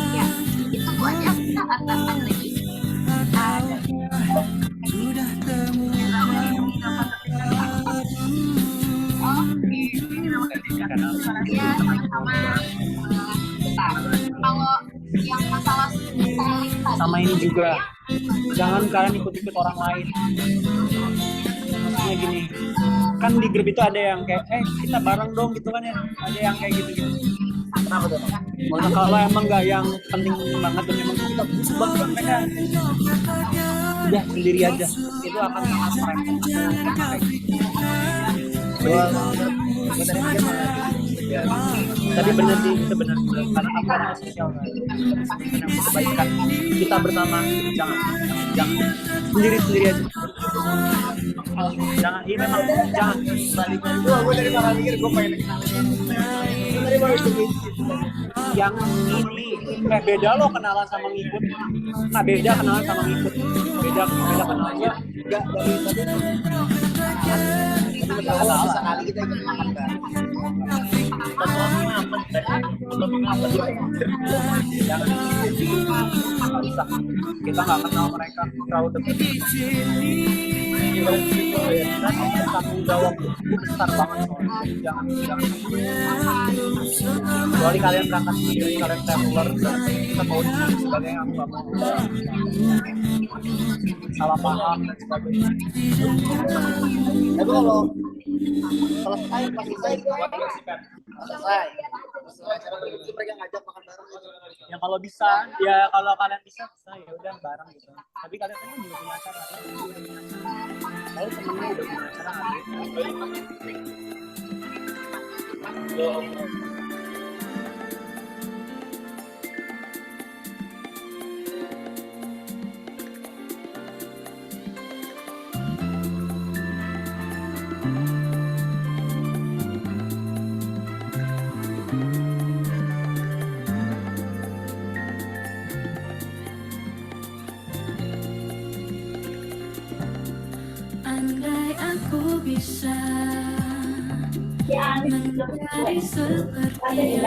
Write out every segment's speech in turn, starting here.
Ya, itu Bu aja kita tambah lagi. Ya, sama-sama. Bentar. Kalau yang masalah styling tadi, Sama ini juga, jangan kalian ikut-ikut orang lain. Maksudnya gini, kan di grup itu ada yang kayak kita bareng dong gitu kan ya, ada yang kayak gitu-gitu. Kenapa tuh? Maksudnya kalau emang nggak yang penting banget dan emang kita butuh banget mereka, udah sendiri aja, itu akan sangat merepotkan. Tapi benar sih, itu benar karena kampanye sosial kan, kebaikan kita bersama, jangan sendiri aja. Jangan, ini memang jangan balikan itu. Gue dari mana mikir gue pengen dari mana itu yang ini beda lo kenalan sama ngikut, nah beda kenalan sama ngikut, beda kenalan ya enggak dari tadi kenal sekali kita ikut makan kan jangan bisa, kita nggak kenal mereka terlalu dekat. Tanggung jawab itu besar banget soalnya. Jangan kecuali kalian berangkat sendiri, kalian traveler dan kita mau sebagainya, aku nggak mau salah paham dan sebagainya. Tapi kalau selesai pasti selesai mereka ngajak makan bareng gitu. Ya kalau bisa, ya kalau kalian bisa ya udah bareng gitu. Tapi kalian kan juga punya acara, kalau temennya udah punya acara Andai aku bisa menjadi seperti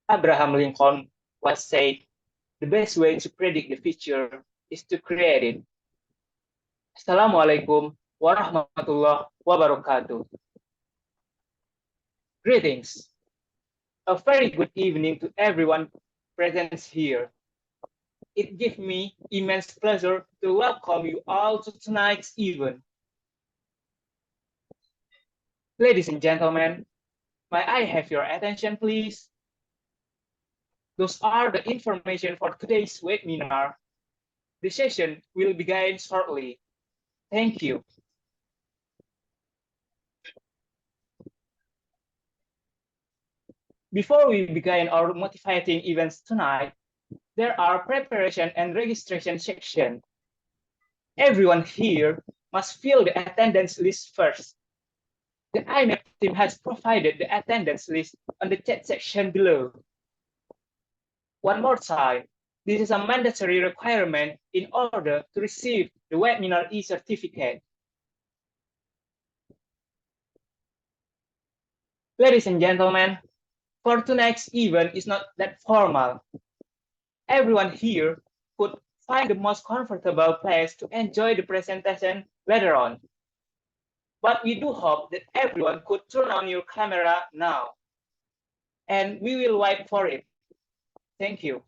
Abraham Lincoln once said, the best way to predict the future is to create it. Assalamualaikum warahmatullahi wabarakatuh. Greetings. A very good evening to everyone present here. It gives me immense pleasure to welcome you all to tonight's event. Ladies and gentlemen, may I have your attention, please? Those are the information for today's webinar. The session will begin shortly. Thank you. Before we begin our motivating events tonight, there are preparation and registration sections. Everyone here must fill the attendance list first. The IMAP team has provided the attendance list on the chat section below. One more time, this is a mandatory requirement in order to receive the webinar e-certificate. Ladies and gentlemen, for tonight's event is not that formal. Everyone here could find the most comfortable place to enjoy the presentation later on. But we do hope that everyone could turn on your camera now. And we will wait for it. Thank you.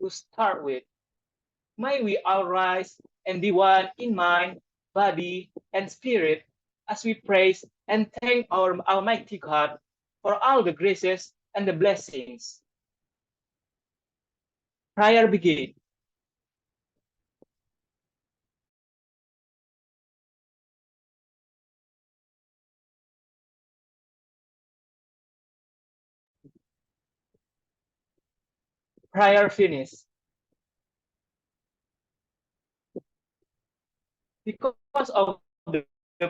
to start with. May we all rise and be one in mind, body, and spirit as we praise and thank our Almighty God for all the graces and the blessings. Prayer begin. Prayer finish. Because of the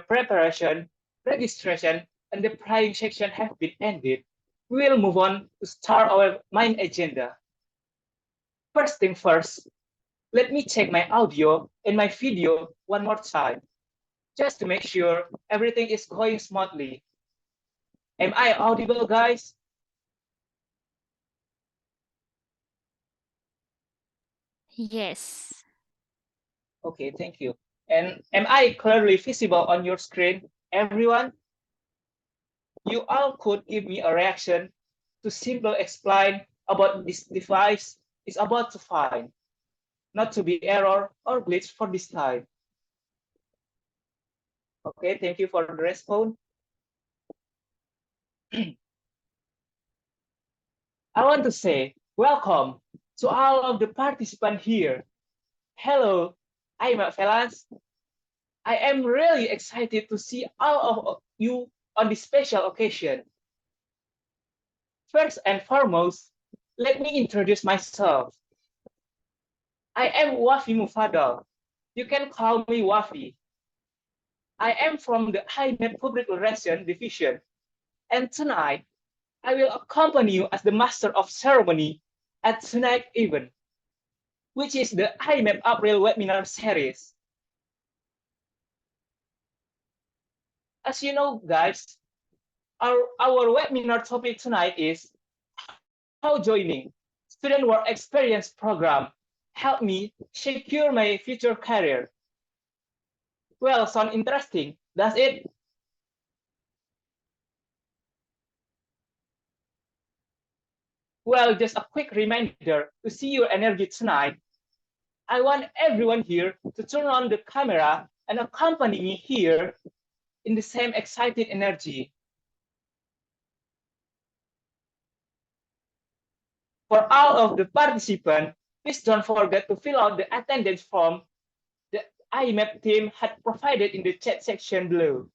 preparation, registration, and the praying section have been ended, we will move on to start our main agenda. First thing first, let me check my audio and my video one more time, just to make sure everything is going smoothly. Am I audible, guys? Yes. Okay, thank you. And am I clearly visible on your screen, everyone? You all could give me a reaction to simply explain about this device is about to find, not to be error or glitch for this time. Okay, thank you for the response. I want to say welcome to all of the participants here. Hello, I'm Velas. I am really excited to see all of you on this special occasion. First and foremost, let me introduce myself. I am Wafi Mufadal. You can call me Wafi. I am from the IMEP Public Relations Division, and tonight I will accompany you as the Master of Ceremony at tonight's event, which is the IMEP April webinar series. As you know, guys, our webinar topic tonight is how joining Student Work Experience Program helped me secure my future career. Well, sound interesting, does it? Well, just a quick reminder to see your energy tonight. I want everyone here to turn on the camera and accompany me here in the same excited energy. For all of the participants, please don't forget to fill out the attendance form the IMAP team had provided in the chat section below.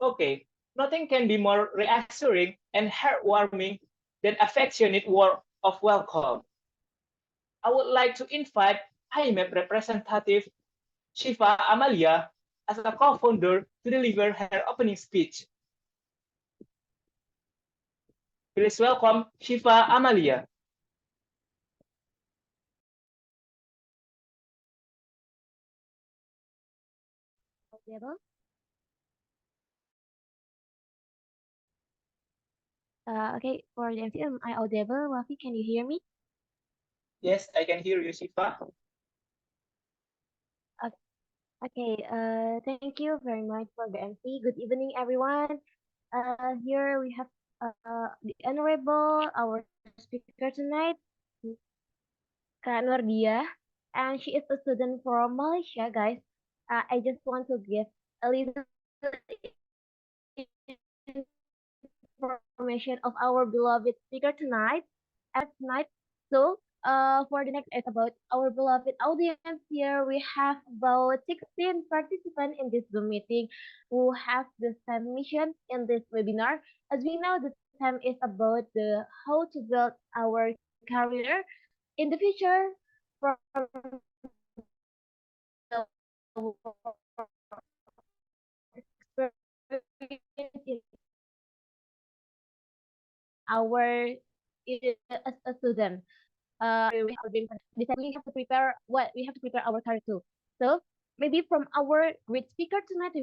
Okay, nothing can be more reassuring and heartwarming than affectionate word of welcome. I would like to invite IMAP representative Shiva Amalia as a co-founder to deliver her opening speech. Please welcome Shiva Amalia. Okay, for the MC, am I audible? Wafi, can you hear me? Yes, I can hear you, Shiva. Okay, thank you very much for the MC. Good evening, everyone. Here we have the Honorable, our speaker tonight, Kak Nurdia, and she is a student from Malaysia, guys. I just want to give a little information of our beloved speaker tonight. So, for the next is about our beloved audience here. We have about 16 participants in this Zoom meeting who have the same mission in this webinar. As we know, the time is about the how to build our career in the future from the experience in our as a student. We have been decided we have to prepare what we have to prepare our career too. So maybe from our great speaker tonight,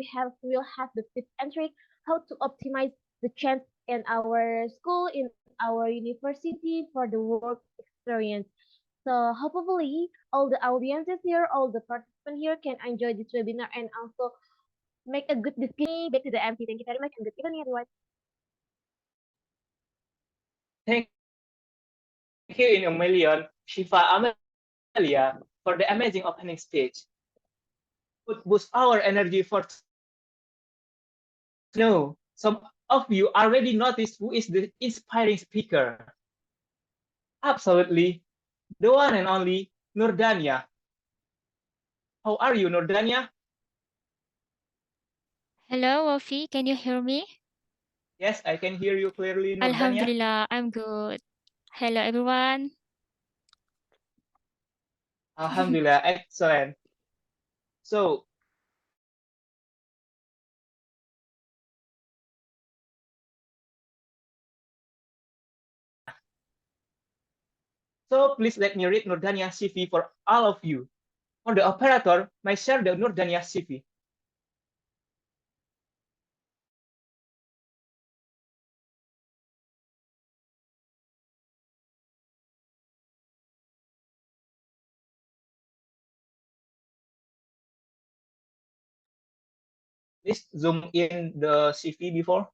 we'll have the tips and trick how to optimize the chance in our school, in our university for the work experience. So hopefully all the audiences here, all the participants here can enjoy this webinar and also make a good discussion. Back to the MC. Thank you very much and good evening everyone. Thank you in a million, Shiva Amelia, for the amazing opening speech. Would boost our energy for no. Some of you already noticed who is the inspiring speaker. Absolutely, the one and only Nurdania. How are you, Nurdania? Hello, Wafi. Can you hear me? Yes, I can hear you clearly, Nurdania. Alhamdulillah, I'm good. Hello, everyone. Alhamdulillah, excellent. So, please let me read Nurdania's CV for all of you. For the operator, may share the Nurdania's CV. Please zoom in the CV before.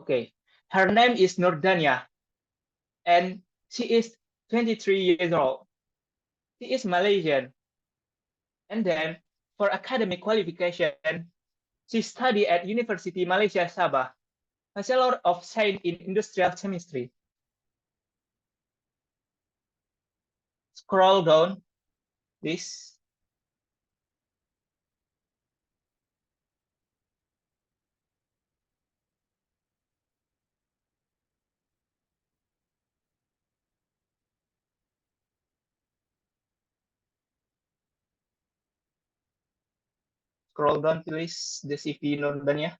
Okay, her name is Nurdania, and she is 23 years old. She is Malaysian. And then, for academic qualification, she studied at University Malaysia Sabah, Bachelor of Science in Industrial Chemistry. Scroll down, please. Scroll down, please, the CV Nurdania.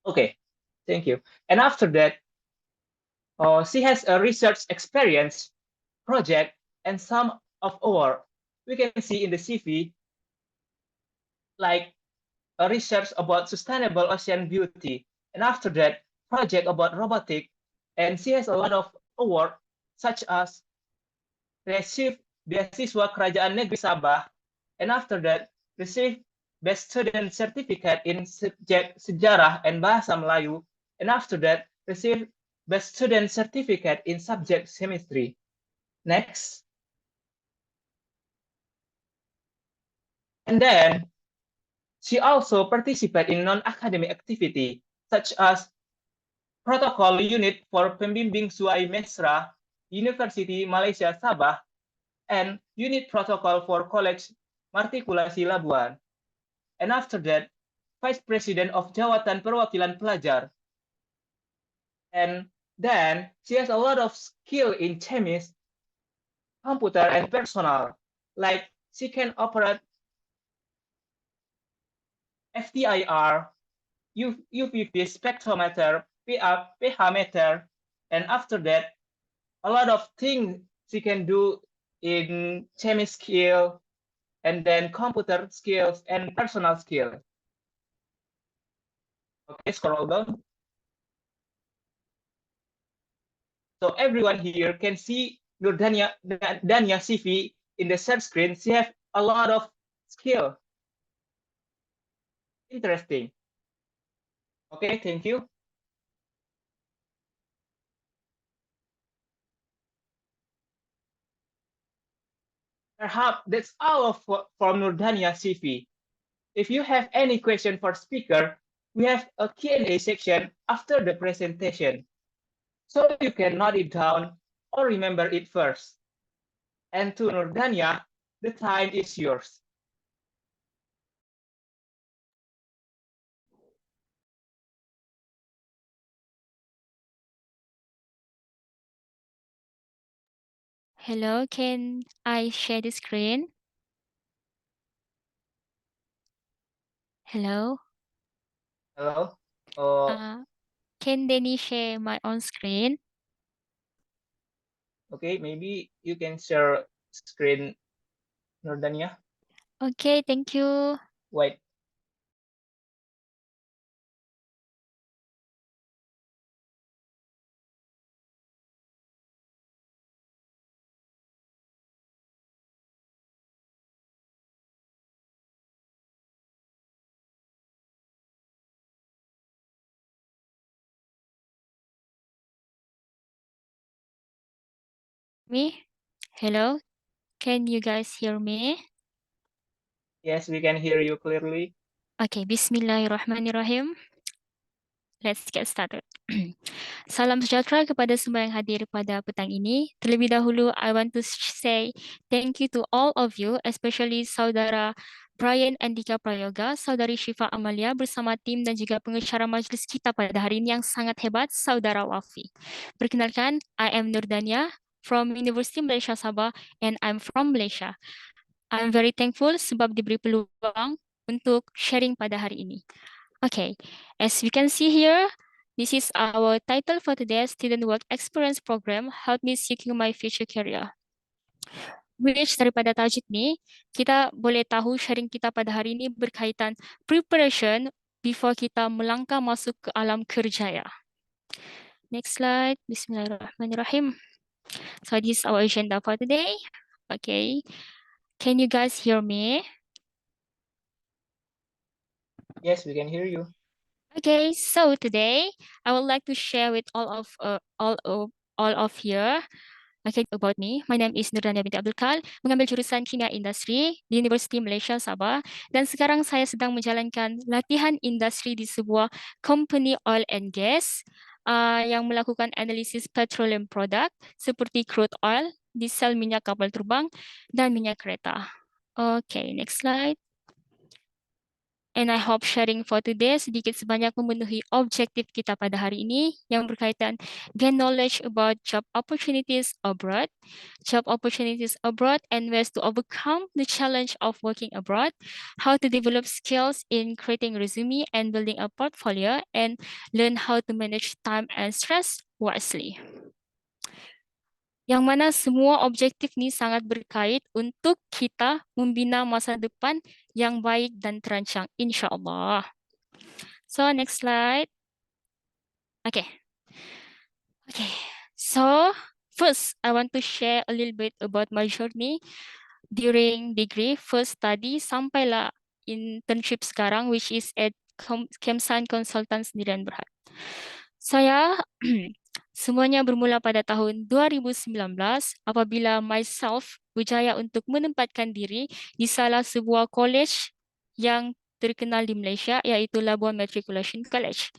Okay, thank you. And after that, she has a research experience, project, and some of our, we can see in the CV, like a research about sustainable ocean beauty. And after that, project about robotic. And she has a lot of award, such as receive beasiswa Kerajaan Negeri Sabah. And after that, receive Best Student Certificate in subject Sejarah and Bahasa Melayu. And after that, receive Best Student Certificate in subject Chemistry. Next. And then, she also participated in non-academic activity, such as Protocol Unit for Pembimbing Suai Mesra, University Malaysia Sabah, and Unit Protocol for College Martikulasi Labuan. And after that, Vice President of Jawatan Perwakilan Pelajar. And then she has a lot of skill in chemist, computer, and personal. Like she can operate FTIR, UVP spectrometer, pH meter, and after that, a lot of things she can do in chemist skill, and then computer skills and personal skills. Okay, scroll down. So everyone here can see your Dania CV in the search screen. She has a lot of skill. Interesting. Okay, thank you. Perhaps that's all of from Nurdania CV. If you have any question for speaker, we have a Q&A section after the presentation. So you can note it down or remember it first. And to Nurdania, the time is yours. Hello, can I share the screen? Hello? Hello? Oh, Can Denny share my own screen? okay, maybe you can share screen, Nurdania. Okay, thank you. Wait. Me? Hello? Can you guys hear me? Yes, we can hear you clearly. Okay, Bismillahirrahmanirrahim. Let's get started. Salam sejahtera kepada semua yang hadir pada petang ini. Terlebih dahulu, I want to say thank you to all of you, especially Saudara Brian Andika Prayoga, Saudari Syifa Amalia bersama tim dan juga pengacara majlis kita pada hari ini yang sangat hebat, Saudara Wafi. Perkenalkan, I am Nurdania from University Malaysia Sabah and I'm from Malaysia. I'm very thankful sebab diberi peluang untuk sharing pada hari ini. Okay, as we can see here, this is our title for today's Student Work Experience Program, Help Me Seeking My Future Career. Which daripada tajuk ni, kita boleh tahu sharing kita pada hari ini berkaitan preparation before kita melangkah masuk ke alam kerja ya. Next slide, Bismillahirrahmanirrahim. So this is our agenda for today. Okay, can you guys hear me? Yes, we can hear you. Okay, so today I would like to share with all of you. Okay, about me. My name is Nurdania binti Abdul Kal, mengambil jurusan Kimia Industri di University Malaysia Sabah dan sekarang saya sedang menjalankan latihan industri di sebuah company oil and gas yang melakukan analisis petroleum product seperti crude oil, diesel minyak kapal terbang dan minyak kereta. Okay, next slide. And I hope sharing for today sedikit sebanyak memenuhi objektif kita pada hari ini yang berkaitan gain knowledge about job opportunities abroad and ways to overcome the challenge of working abroad, how to develop skills in creating resume and building a portfolio, and learn how to manage time and stress wisely. Yang mana semua objektif ni sangat berkait untuk kita membina masa depan yang baik dan terancang, insyaAllah. So, next slide. Okay. So, first, I want to share a little bit about my journey during degree, first study, sampailah internship sekarang, which is at Kemsan Consultants Sdn Bhd. Saya semuanya bermula pada tahun 2019 apabila myself berjaya untuk menempatkan diri di salah sebuah college yang terkenal di Malaysia iaitu Labuan Matriculation College.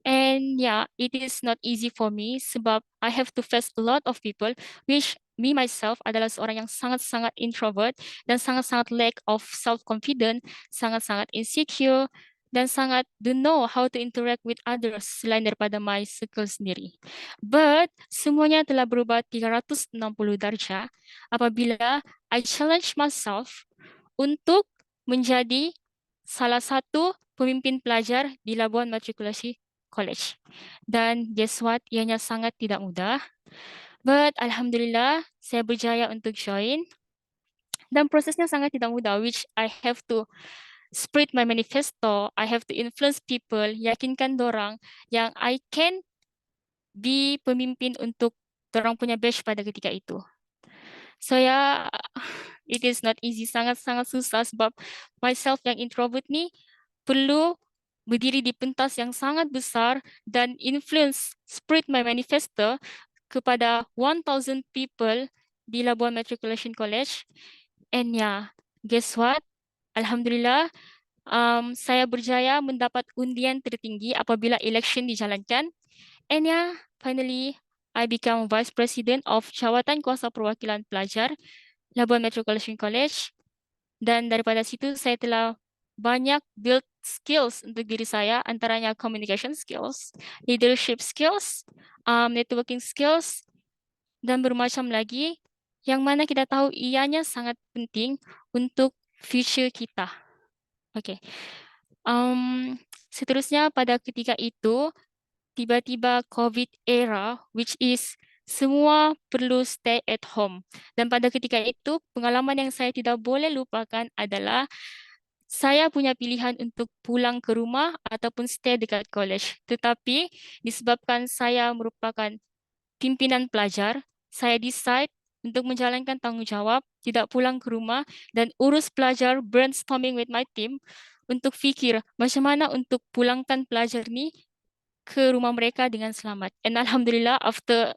And yeah, it is not easy for me sebab I have to face a lot of people which me myself adalah seorang yang sangat-sangat introvert dan sangat-sangat lack of self-confidence, sangat-sangat insecure dan sangat don't know how to interact with others selain daripada my circle sendiri. But semuanya telah berubah 360 darjah apabila I challenge myself untuk menjadi salah satu pemimpin pelajar di Labuan Matrikulasi College. Dan guess what? Ianya sangat tidak mudah. But Alhamdulillah, saya berjaya untuk join. Dan prosesnya sangat tidak mudah, which I have to spread my manifesto, I have to influence people, yakinkan dorang yang I can be pemimpin untuk dorang punya batch pada ketika itu. So ya, it is not easy, sangat-sangat susah sebab myself yang introvert ni perlu berdiri di pentas yang sangat besar dan influence, spread my manifesto kepada 1,000 people di Labuan Matriculation College. And yeah, guess what? Alhamdulillah, saya berjaya mendapat undian tertinggi apabila election dijalankan. And yeah, finally, I become Vice President of Jawatan Kuasa Perwakilan Pelajar, Labuan Metropolitan College. Dan daripada situ saya telah banyak build skills untuk diri saya, antaranya communication skills, leadership skills, networking skills, dan bermacam lagi, yang mana kita tahu ianya sangat penting untuk future kita. Oke. Seterusnya pada ketika itu, tiba-tiba COVID era, which is semua perlu stay at home. Dan pada ketika itu, pengalaman yang saya tidak boleh lupakan adalah saya punya pilihan untuk pulang ke rumah ataupun stay dekat college. Tetapi disebabkan saya merupakan pimpinan pelajar, saya decide untuk menjalankan tanggungjawab, tidak pulang ke rumah dan urus pelajar, brainstorming with my team untuk fikir macam mana untuk pulangkan pelajar ni ke rumah mereka dengan selamat. And Alhamdulillah, after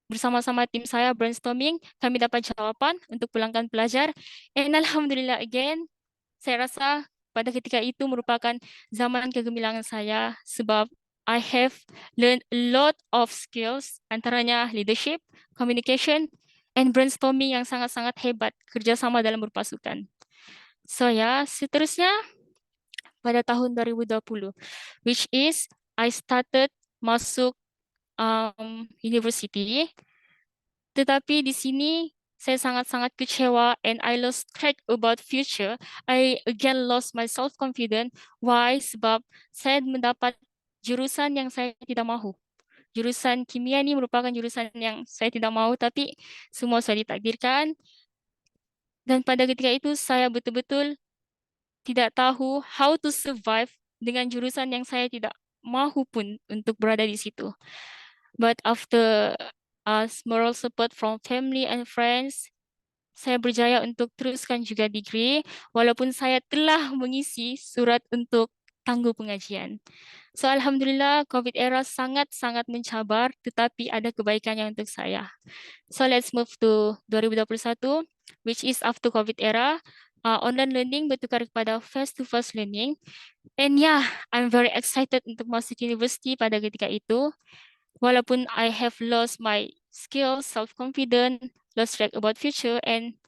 bersama-sama tim saya brainstorming, kami dapat jawapan untuk pulangkan pelajar. And Alhamdulillah again, saya rasa pada ketika itu merupakan zaman kegemilangan saya sebab I have learned a lot of skills, antaranya leadership, communication, and brainstorming yang sangat-sangat hebat, kerjasama dalam berpasukan. So ya, seterusnya pada tahun 2020, which is I started masuk university. Tetapi di sini saya sangat-sangat kecewa and I lost track about future. I again lost my self-confidence. Why? Sebab saya mendapat jurusan yang saya tidak mahu. Jurusan kimia ini merupakan jurusan yang saya tidak mahu, tapi semua sudah ditakdirkan. Dan pada ketika itu saya betul-betul tidak tahu how to survive dengan jurusan yang saya tidak mahu pun untuk berada di situ. But after moral support from family and friends, saya berjaya untuk teruskan juga degree, walaupun saya telah mengisi surat untuk tangguh pengajian. So Alhamdulillah, COVID era sangat-sangat mencabar, tetapi ada kebaikannya untuk saya. So let's move to 2021, which is after COVID era. Online learning bertukar kepada face-to-face learning. And yeah, I'm very excited untuk masuk university pada ketika itu. Walaupun I have lost my skills, self-confidence, lost track about future, and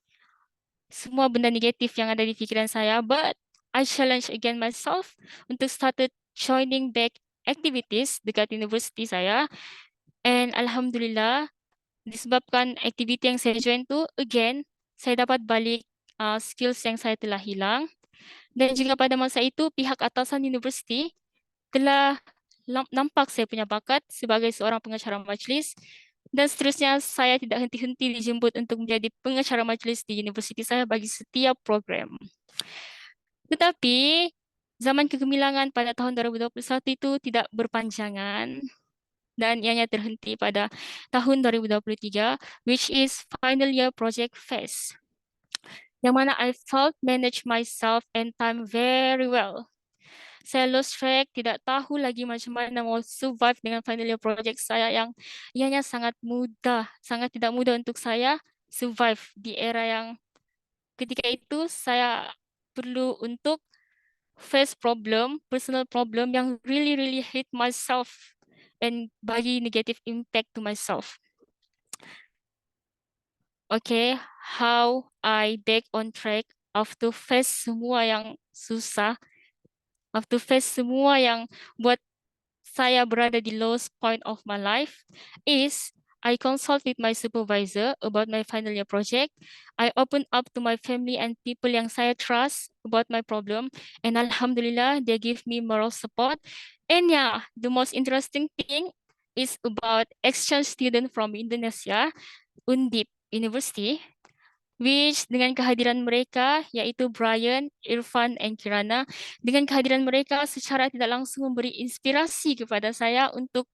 semua benda negatif yang ada di fikiran saya, but I challenge again myself untuk started joining back activities dekat university saya. And Alhamdulillah, disebabkan aktiviti yang saya join tu, again, saya dapat balik skills yang saya telah hilang. Dan juga pada masa itu, pihak atasan universiti telah nampak saya punya bakat sebagai seorang pengacara majlis. Dan seterusnya, saya tidak henti-henti dijemput untuk menjadi pengacara majlis di universiti saya bagi setiap program. Tetapi, zaman kegemilangan pada tahun 2021 itu tidak berpanjangan dan ianya terhenti pada tahun 2023, which is final year project phase. Yang mana I felt manage myself and time very well. Saya lost track, tidak tahu lagi macam mana mau survive dengan final year project saya yang ianya sangat mudah, sangat tidak mudah untuk saya survive di era yang ketika itu saya perlu untuk face problem, personal problem yang really hit myself and bagi negative impact to myself. Okay, how I back on track after face semua yang susah, after face semua yang buat saya berada di lowest point of my life is I consult with my supervisor about my final year project. I open up to my family and people yang saya trust about my problem. And Alhamdulillah, they give me moral support. And yeah, the most interesting thing is about exchange student from Indonesia, Undip University, which dengan kehadiran mereka, yaitu Brian, Irfan, and Kirana, dengan kehadiran mereka secara tidak langsung memberi inspirasi kepada saya untuk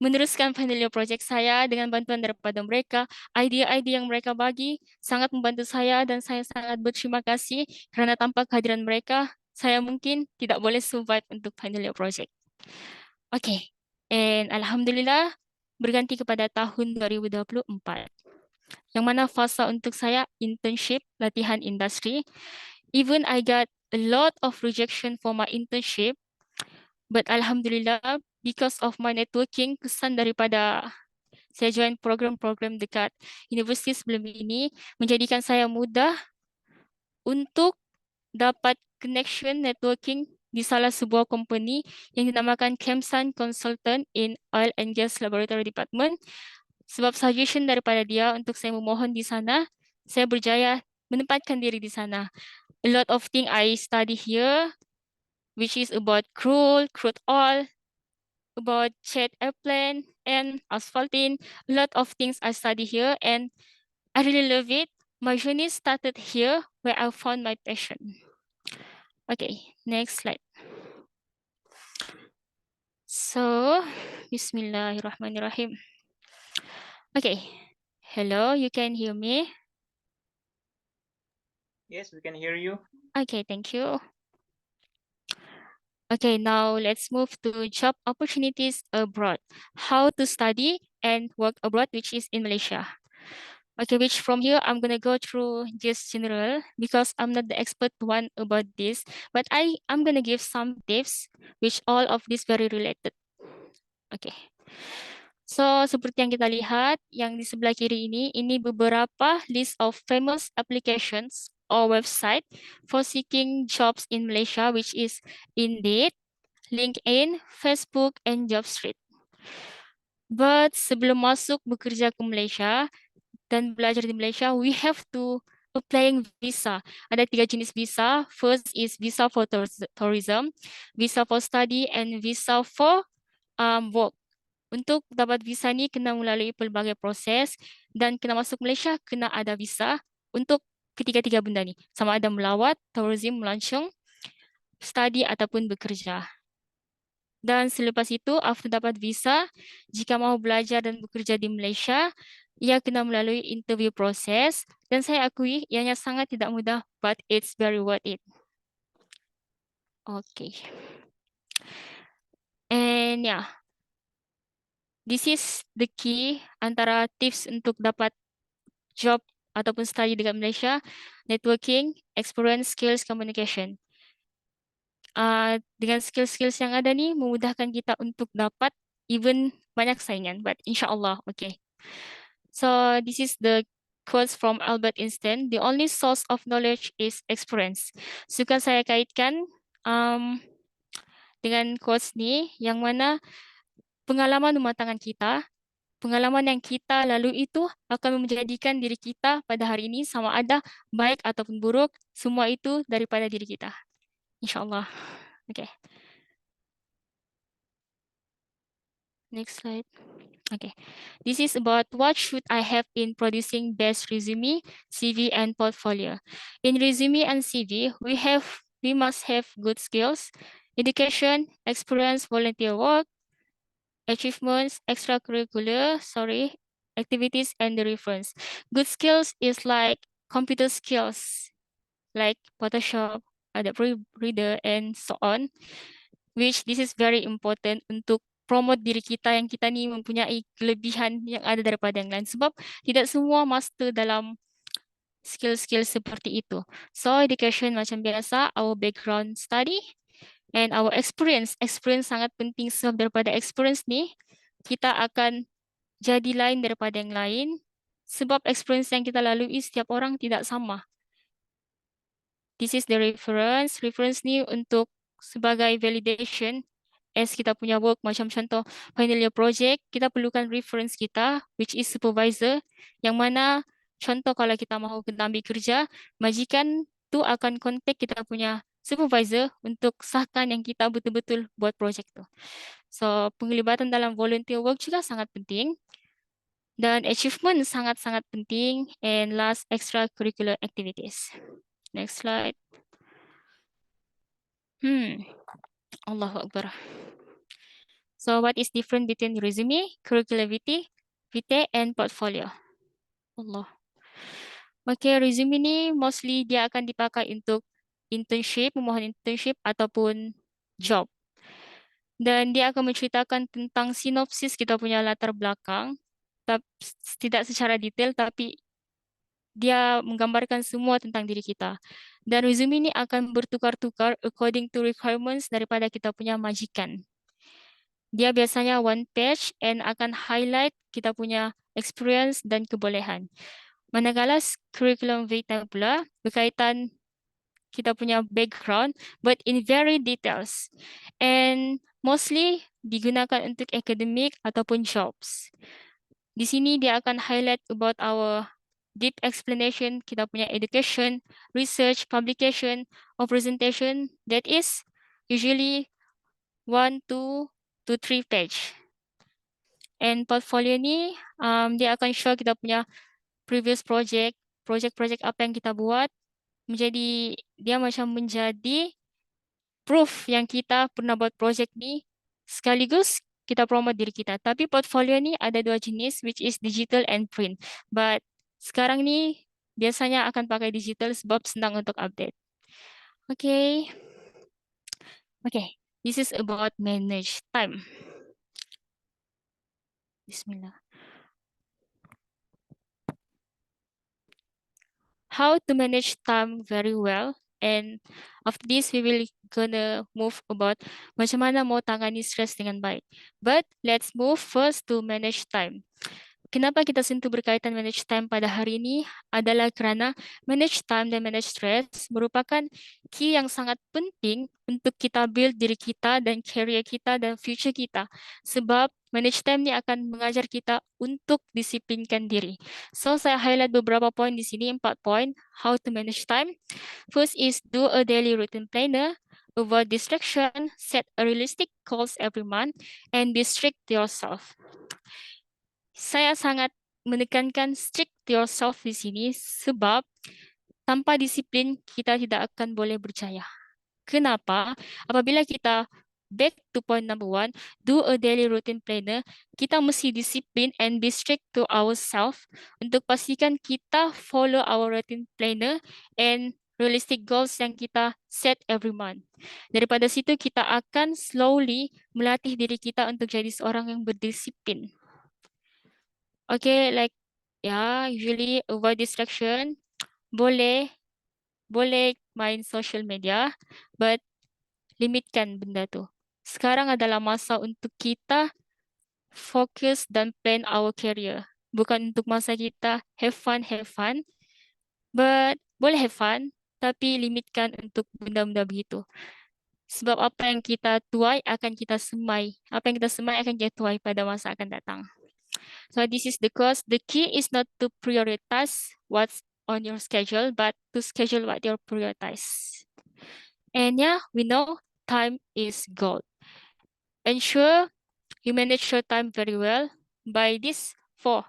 meneruskan final year project saya dengan bantuan daripada mereka. Idea-idea yang mereka bagi sangat membantu saya dan saya sangat berterima kasih kerana tanpa kehadiran mereka, saya mungkin tidak boleh survive untuk final year project. Okay, and Alhamdulillah berganti kepada tahun 2024. Yang mana fasa untuk saya internship, latihan industri. Even I got a lot of rejection for my internship, but Alhamdulillah, because of my networking, kesan daripada saya join program-program dekat universiti sebelum ini, menjadikan saya mudah untuk dapat connection networking di salah sebuah company yang dinamakan Kemsan Consultant in Oil and Gas Laboratory Department. Sebab suggestion daripada dia untuk saya memohon di sana, saya berjaya menempatkan diri di sana. A lot of things I study here, which is about crude oil, about jet airplane, and asphalting. A lot of things I study here, and I really love it. My journey started here, where I found my passion. Okay, next slide. So, Bismillahirrahmanirrahim. Okay, hello, you can hear me? Yes, we can hear you. Okay, thank you. Okay, now let's move to job opportunities abroad. How to study and work abroad, which is in Malaysia. Okay, which from here, I'm gonna go through just general because I'm not the expert one about this, but I'm gonna give some tips, which all of this very related. Okay. So, seperti yang kita lihat, yang di sebelah kiri ini beberapa list of famous applications or website for seeking jobs in Malaysia, which is Indeed, LinkedIn, Facebook, and Jobstreet. But sebelum masuk bekerja ke Malaysia dan belajar di Malaysia, we have to applying visa. Ada 3 jenis visa. First is visa for tourism, visa for study, and visa for work. Untuk dapat visa ni kena melalui pelbagai proses dan kena masuk Malaysia kena ada visa untuk ketiga-tiga benda ni. Sama ada melawat, tourism, melancong, study ataupun bekerja. Dan selepas itu, after dapat visa, jika mau belajar dan bekerja di Malaysia, ia kena melalui interview proses. Dan saya akui, ianya sangat tidak mudah, but it's very worth it. Okay. And yeah, this is the key antara tips untuk dapat job ataupun study dekat Malaysia, networking, experience, skills, communication. Dengan skills-skills yang ada ni memudahkan kita untuk dapat even banyak saingan, but insyaAllah, okay. So this is the quotes from Albert Einstein. The only source of knowledge is experience. Suka saya kaitkan dengan quotes ni, yang mana pengalaman rumah tangga kita, pengalaman yang kita lalui itu akan menjadikan diri kita pada hari ini sama ada baik ataupun buruk, semua itu daripada diri kita. InsyaAllah. Okay. Next slide. Okay. This is about what should I have in producing best resume, CV, and portfolio. In resume and CV, we must have good skills, education, experience, volunteer work, achievements, extracurricular, activities, and the reference. Good skills is like computer skills, like Photoshop, Adobe Reader, and so on, which this is very important untuk promote diri kita yang kita ni mempunyai kelebihan yang ada daripada yang lain. Sebab tidak semua master dalam skill-skill seperti itu. So education macam biasa, our background study, and our experience. Experience sangat penting sebab daripada experience ni, kita akan jadi lain daripada yang lain. Sebab experience yang kita lalui setiap orang tidak sama. This is the reference. Reference ni untuk sebagai validation as kita punya work. Macam contoh final year project, kita perlukan reference kita, which is supervisor. Yang mana contoh kalau kita mahu kita ambil kerja, majikan tu akan contact kita punya supervisor untuk sahkan yang kita betul-betul buat project tu. So penglibatan dalam volunteer work juga sangat penting. Dan achievement sangat-sangat penting. And last, extracurricular activities. Next slide. Allahu Akbar. So what is different between resume, curricular vitae, and portfolio? Allah. Okay, resume ni mostly dia akan dipakai untuk internship, memohon internship ataupun job. Dan dia akan menceritakan tentang sinopsis kita punya latar belakang. Tidak secara detail, tapi dia menggambarkan semua tentang diri kita. Dan resume ini akan bertukar-tukar according to requirements daripada kita punya majikan. Dia biasanya one page and akan highlight kita punya experience dan kebolehan. Manakala curriculum vitae pula berkaitan kita punya background, but in very details. And mostly digunakan untuk academic ataupun jobs. Di sini dia akan highlight about our deep explanation, kita punya education, research, publication, or presentation that is usually 1, 2 to 3 page. And portfolio ni dia akan show kita punya previous project apa yang kita buat, dia macam menjadi proof yang kita pernah buat project ni, sekaligus kita promote diri kita. Tapi portfolio ni ada dua jenis, which is digital and print. But sekarang ni biasanya akan pakai digital sebab senang untuk update. Okay. Okay, this is about manage time. Bismillah. How to manage time very well. And after this, we will gonna move about macam mana mau tangani stres dengan baik. But let's move first to manage time. Kenapa kita sentuh berkaitan manage time pada hari ini adalah kerana manage time dan manage stress merupakan key yang sangat penting untuk kita build diri kita dan career kita dan future kita. Sebab manage time ni akan mengajar kita untuk disiplinkan diri. So saya highlight beberapa poin di sini, 4 poin how to manage time. First is do a daily routine planner, avoid distraction, set a realistic goals every month, and be strict to yourself. Saya sangat menekankan strict to yourself di sini sebab tanpa disiplin kita tidak akan boleh berjaya. Kenapa? Apabila kita back to point number 1, do a daily routine planner, kita mesti disiplin and be strict to ourselves untuk pastikan kita follow our routine planner and realistic goals yang kita set every month. Daripada situ kita akan slowly melatih diri kita untuk jadi seorang yang berdisiplin. Okay, like usually avoid distraction. Boleh main social media, but limitkan benda tu. Sekarang adalah masa untuk kita fokus dan plan our career. Bukan untuk masa kita have fun, but boleh have fun, tapi limitkan untuk benda-benda begitu. Sebab apa yang kita tuai akan kita semai. Apa yang kita semai akan kita tuai pada masa akan datang. So this is the cause. The key is not to prioritize what's on your schedule, but to schedule what you prioritize. And we know time is gold. Ensure you manage your time very well by these four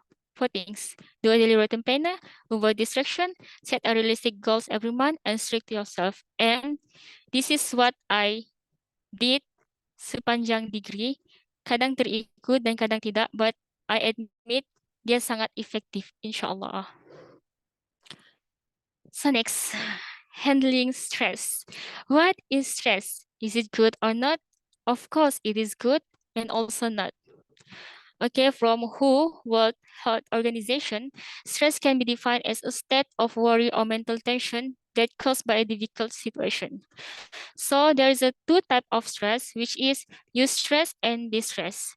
things. Do a daily routine planner, avoid distraction, set a realistic goals every month, and strict to yourself. And this is what I did sepanjang degree. Kadang terikut dan kadang tidak, but I admit dia sangat efektif, insyaAllah. So next, handling stress. What is stress? Is it good or not? Of course, it is good and also not. Okay, from WHO, World Health Organization, stress can be defined as a state of worry or mental tension that caused by a difficult situation. So there is a two type of stress, which is eustress and distress.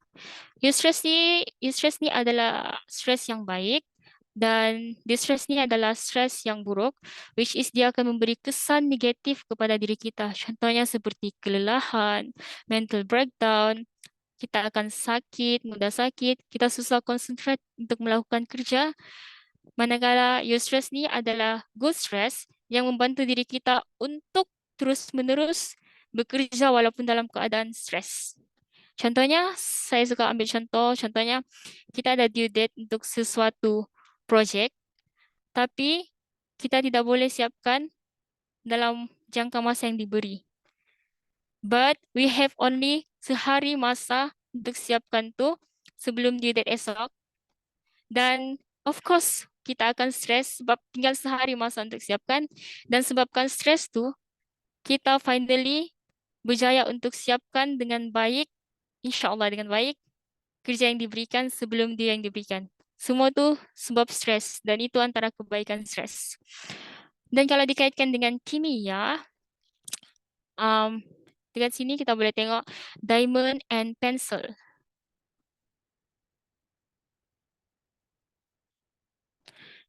Eustress ni adalah stress yang baik dan distress ni adalah stress yang buruk, which is dia akan memberi kesan negatif kepada diri kita. Contohnya seperti kelelahan, mental breakdown, kita akan sakit, mudah sakit, kita susah konsentrate untuk melakukan kerja. Manakala eustress ni adalah good stress yang membantu diri kita untuk terus-menerus bekerja walaupun dalam keadaan stres. Contohnya, saya suka ambil contohnya kita ada due date untuk sesuatu project, tapi kita tidak boleh siapkan dalam jangka masa yang diberi. But we have only sehari masa untuk siapkan tu sebelum due date esok. Dan of course, kita akan stres sebab tinggal sehari masa untuk siapkan. Dan sebabkan stres tu, kita finally berjaya untuk siapkan dengan baik, insyaAllah dengan baik, kerja yang diberikan sebelum dia yang diberikan. Semua tuh sebab stres dan itu antara kebaikan stres. Dan kalau dikaitkan dengan kimia, dekat sini kita boleh tengok diamond and pencil.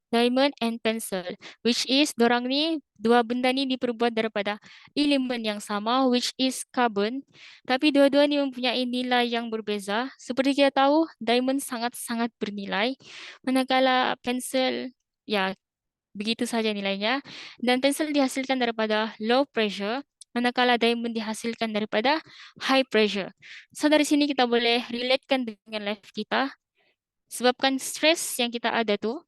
Diamond and pencil, which is dorang ni, dua benda ni diperbuat daripada elemen yang sama, which is carbon. Tapi dua-dua ni mempunyai nilai yang berbeza. Seperti kita tahu, diamond sangat-sangat bernilai, manakala pencil, ya, begitu saja nilainya. Dan pencil dihasilkan daripada low pressure, manakala diamond dihasilkan daripada high pressure. So dari sini kita boleh relatekan dengan life kita. Sebabkan stres yang kita ada tu,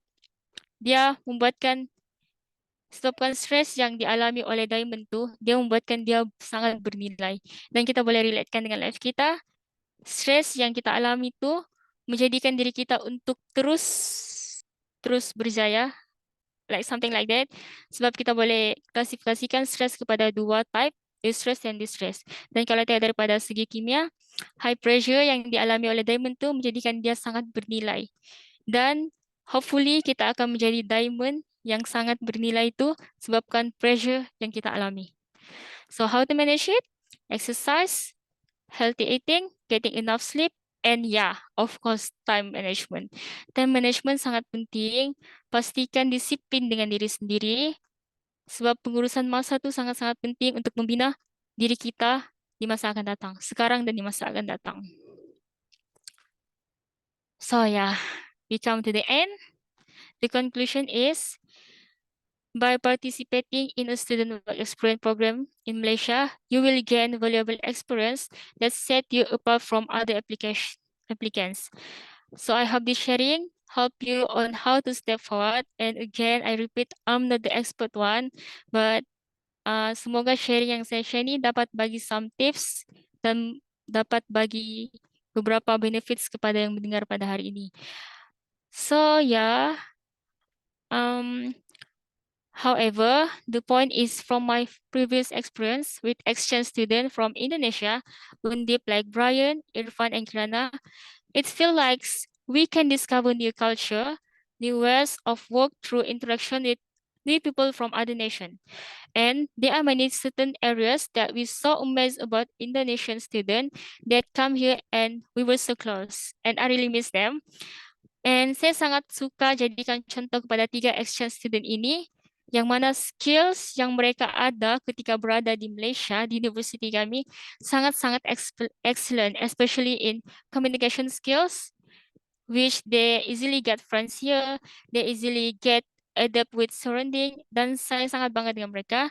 dia sebabkan stres yang dialami oleh diamond tu, dia membuatkan dia sangat bernilai. Dan kita boleh relatekan dengan life kita. Stres yang kita alami tu menjadikan diri kita untuk terus berjaya, like something like that. Sebab kita boleh klasifikasikan stres kepada dua type, eustress dan distress. Dan kalau tengok daripada segi kimia, high pressure yang dialami oleh diamond tu menjadikan dia sangat bernilai. Dan hopefully kita akan menjadi diamond yang sangat bernilai itu sebabkan pressure yang kita alami. So how to manage it? Exercise, healthy eating, getting enough sleep, and yeah, of course, time management. Time management sangat penting. Pastikan disiplin dengan diri sendiri. Sebab pengurusan masa itu sangat-sangat penting untuk membina diri kita di masa akan datang. Sekarang dan di masa akan datang. So yeah, we come to the end. The conclusion is, by participating in a student work experience program in Malaysia, you will gain valuable experience that set you apart from other applicants. So I hope this sharing help you on how to step forward. And again, I repeat, I'm not the expert one, but semoga sharing yang saya share ini dapat bagi some tips dan dapat bagi beberapa benefits kepada yang mendengar pada hari ini. So yeah, however, the point is from my previous experience with exchange students from Indonesia, Undip like Brian, Irfan, and Kirana, it feels like we can discover new culture, new ways of work through interaction with new people from other nations. And there are many certain areas that we so amazed about Indonesian students that come here and we were so close. And I really miss them. And saya sangat suka jadikan contoh kepada 3 exchange student ini, yang mana skills yang mereka ada ketika berada di Malaysia, di universiti kami, sangat-sangat excellent, especially in communication skills, which they easily get friends here, they easily get adapt with surrounding, dan saya sangat bangga dengan mereka,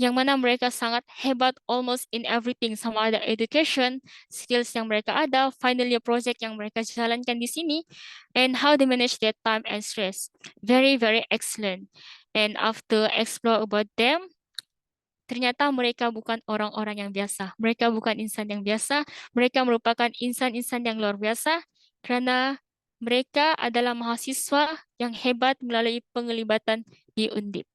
yang mana mereka sangat hebat almost in everything, sama ada education, skills yang mereka ada, finally project yang mereka jalankan di sini, and how they manage their time and stress. Very, very excellent. And after explore about them, ternyata mereka bukan orang-orang yang biasa. Mereka bukan insan yang biasa. Mereka merupakan insan-insan yang luar biasa kerana mereka adalah mahasiswa yang hebat melalui penglibatan di Undip.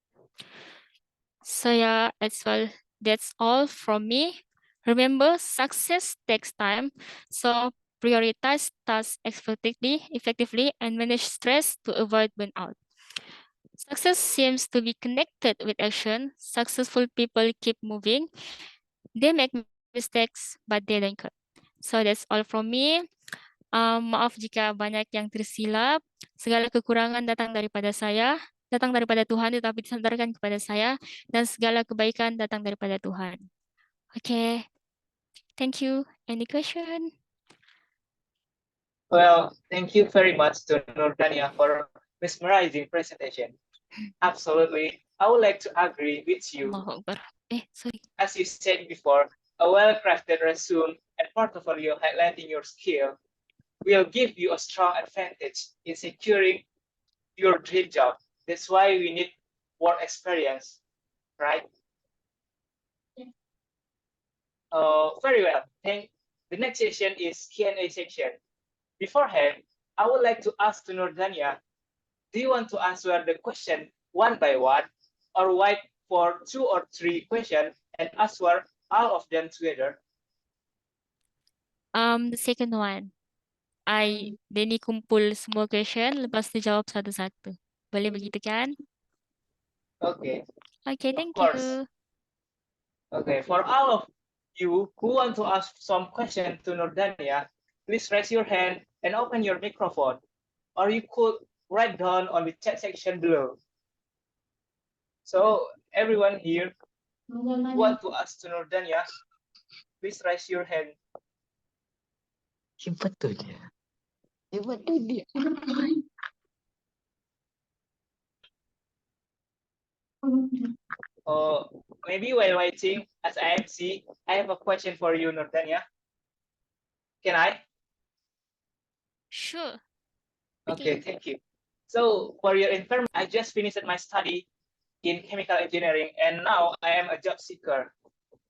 So yeah, that's all from me. Remember, success takes time. So prioritize tasks effectively and manage stress to avoid burnout. Success seems to be connected with action. Successful people keep moving. They make mistakes, but they don't quit. So that's all from me. Maaf jika banyak yang tersilap. Segala kekurangan datang daripada saya, datang daripada Tuhan, tetapi disandarkan kepada saya, dan segala kebaikan datang daripada Tuhan. Okay. Thank you. Any question? Well, thank you very much to Nurdania for mesmerizing presentation. Absolutely. I would like to agree with you. Allahu Akbar. Sorry. As you said before, a well-crafted resume and portfolio highlighting your skill will give you a strong advantage in securing your dream job. That's why we need work experience, right? Very well. The next session is Q&A section. Beforehand, I would like to ask to Nurdania, do you want to answer the question one by one, or wait for 2 or 3 questions and answer all of them together? The second one. Denny kumpul semua question, lepas tu jawab satu-satu. Boleh begitu kan? Okay, Okay, of thank course. you. Okay, for all of you who want to ask some question to Nordania, please raise your hand and open your microphone, or you could write down on the chat section below. So everyone here who want to ask to Nordania, please raise your hand. Siapa tuh dia? Siapa tuh dia? Maybe while waiting as IMC, I have a question for you, Nordania. Can I? Sure. Okay, thank you. So for your information, I just finished my study in chemical engineering, and now I am a job seeker.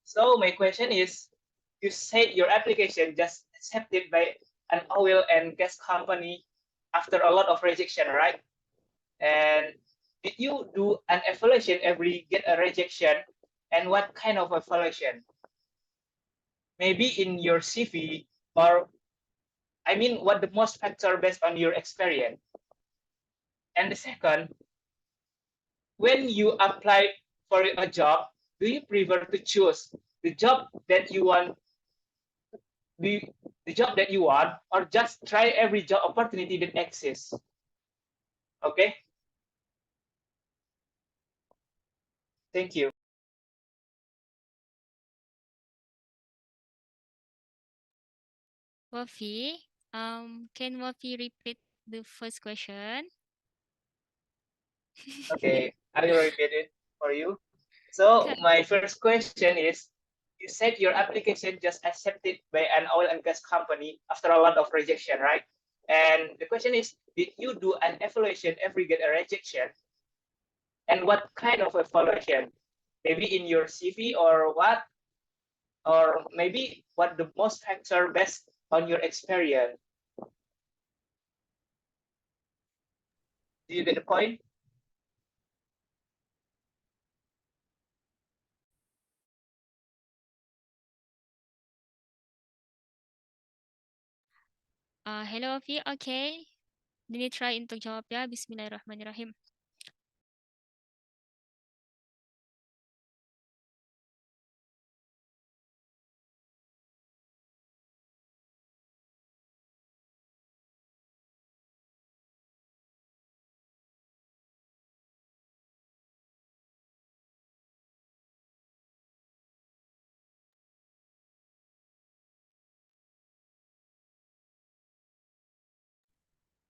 So my question is, you said your application just accepted by an oil and gas company after a lot of rejection, right? And did you do an evaluation every get a rejection? And what kind of evaluation? Maybe in your CV, or I mean, what the most factor based on your experience? And the second, when you apply for a job, do you prefer to choose the job that you want, the job that you want, or just try every job opportunity that exists? Okay. Thank you. Wafi, can Wafi repeat the first question? Okay, I will repeat it for you. So Okay. my first question is, you said your application just accepted by an oil and gas company after a lot of rejection, right? And the question is, did you do an evaluation every get a rejection? And what kind of evaluation? Maybe in your CV or what? Or maybe what the most factor based on your experience? Do you get the point? Hello Wafi, okay. Dini try untuk jawab ya. Bismillahirrahmanirrahim.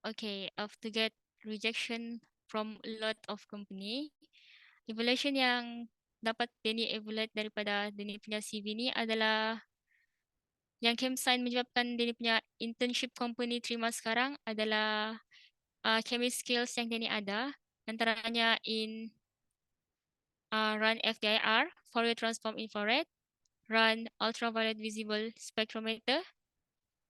Okay, after get rejection from a lot of company, evaluation yang dapat Denny evaluate daripada Denny punya CV ni adalah yang ChemSign menyebabkan Denny punya internship company terima sekarang adalah chemist skills yang Denny ada, antaranya in run FTIR, Fourier transform infrared, run ultraviolet visible spectrometer,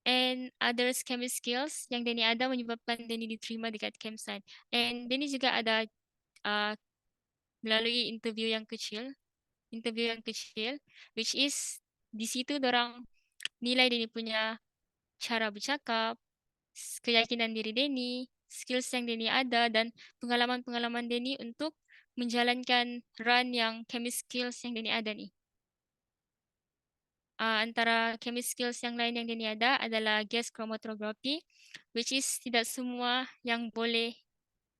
and others chemist skills yang Denny ada menyebabkan Denny diterima dekat ChemSign. And Denny juga ada melalui interview yang kecil, which is di situ dorang nilai Denny punya cara bercakap, keyakinan diri Denny, skills yang Denny ada, dan pengalaman-pengalaman Denny untuk menjalankan run yang chemist skills yang Denny ada ni. Antara chemist skills yang lain yang Denny ada adalah gas chromatography, which is tidak semua yang boleh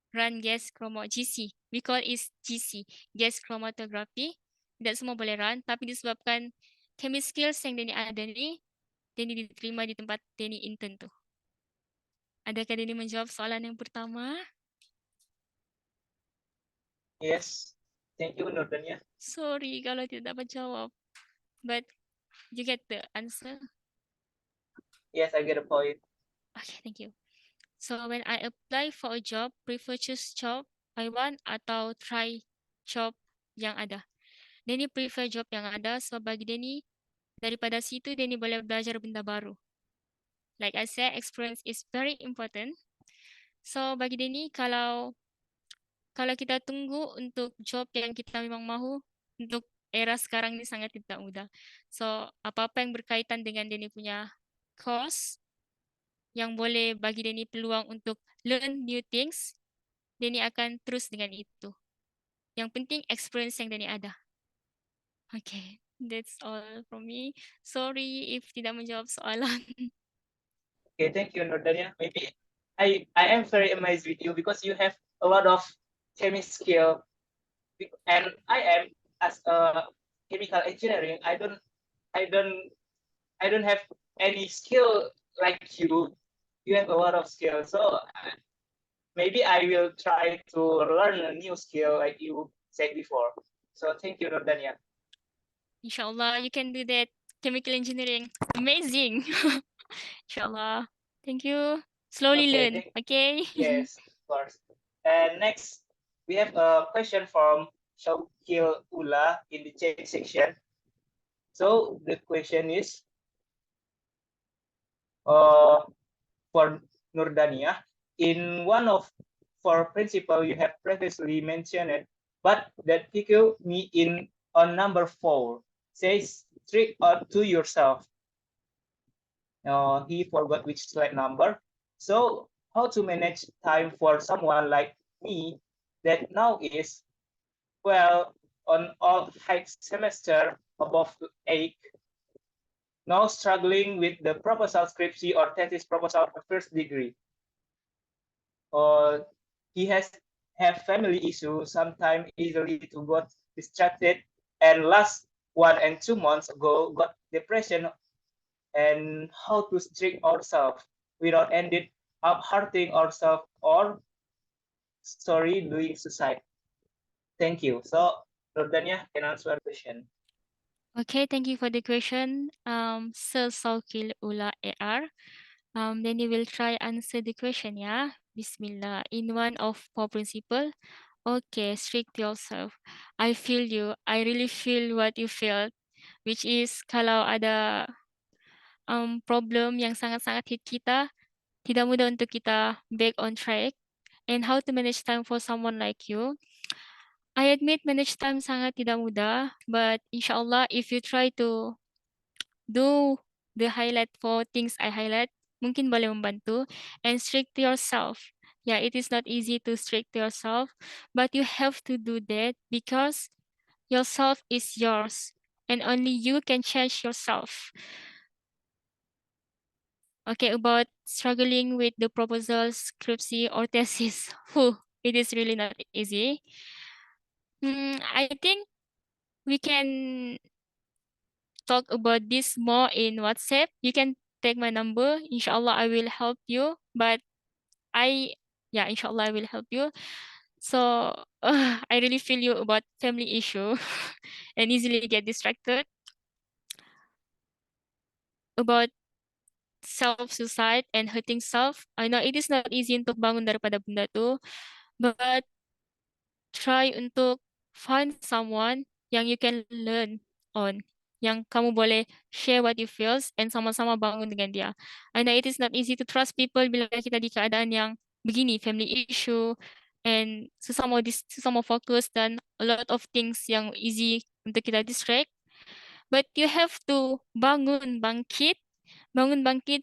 run gas GC. We call it GC, gas chromatography. Tidak semua boleh run, tapi disebabkan chemist skills yang Denny ada ni, Denny diterima di tempat Denny intern tu. Adakah Denny menjawab soalan yang pertama? Yes. Thank you, Nordania. Sorry kalau tidak dapat jawab. But you get the answer? Yes, I get a point. Okay, thank you. So when I apply for a job, prefer choose job I want atau try job yang ada. Denny prefer job yang ada sebab bagi Denny, daripada situ Denny boleh belajar benda baru. Like I said, experience is very important. So bagi Denny, kalau kita tunggu untuk job yang kita memang mahu, untuk era sekarang ni sangat tidak mudah. So apa-apa yang berkaitan dengan Denny punya course yang boleh bagi Denny peluang untuk learn new things, Denny akan terus dengan itu. Yang penting experience yang Denny ada. Okay, that's all from me. Sorry if tidak menjawab soalan. Okay, thank you, Nordania. Maybe I am very amazed with you because you have a lot of chemistry skill, and I am as a chemical engineering. I don't have any skill like you. You have a lot of skill, so maybe I will try to learn a new skill like you said before. So thank you, Nordania. Inshallah, you can do that. Chemical engineering, amazing. Inshallah. Thank you. Slowly Okay, learn, okay? Yes, of course. And next, we have a question from Shaukil Ula in the chat section. So the question is, for Nurdania, in one of four principles you have previously mentioned it, but that piqued me in on number 4, says strict or to yourself. He forgot which slide number. So how to manage time for someone like me that now is, well, on all high semester above 8, now struggling with the proposal scriptsy or thesis proposal for first degree. He has have family issues, sometimes easily to got distracted, and last 1 and 2 months ago got depression, and how to strict ourselves without ended up hurting ourselves or doing suicide. Thank you. So Nurdania can answer the question. Okay, thank you for the question. Sir Saukil Ula AR. Then you will try answer the question, yeah. Bismillah. In one of four principle. Okay, strict yourself. I feel you. I really feel what you feel, which is kalau ada problem yang sangat-sangat hit kita, tidak mudah untuk kita back on track. And how to manage time for someone like you. I admit manage time sangat tidak mudah, but inshallah if you try to do the highlight for things I highlight, mungkin boleh membantu. And strict yourself. Yeah, it is not easy to strict yourself, but you have to do that because yourself is yours and only you can change yourself. Okay, about struggling with the proposal, scriptsy, or thesis. It is really not easy. I think we can talk about this more in WhatsApp. You can take my number. Inshallah, I will help you. But inshallah, I will help you. So I really feel you about family issue and easily get distracted. About self-suicide and hurting self. I know it is not easy untuk bangun daripada benda tu, but try untuk find someone yang you can learn on, yang kamu boleh share what you feels and sama-sama bangun dengan dia. I know it is not easy to trust people bila kita di keadaan yang begini, family issue, and susah mau fokus dan a lot of things yang easy untuk kita distract. But you have to bangun bangkit,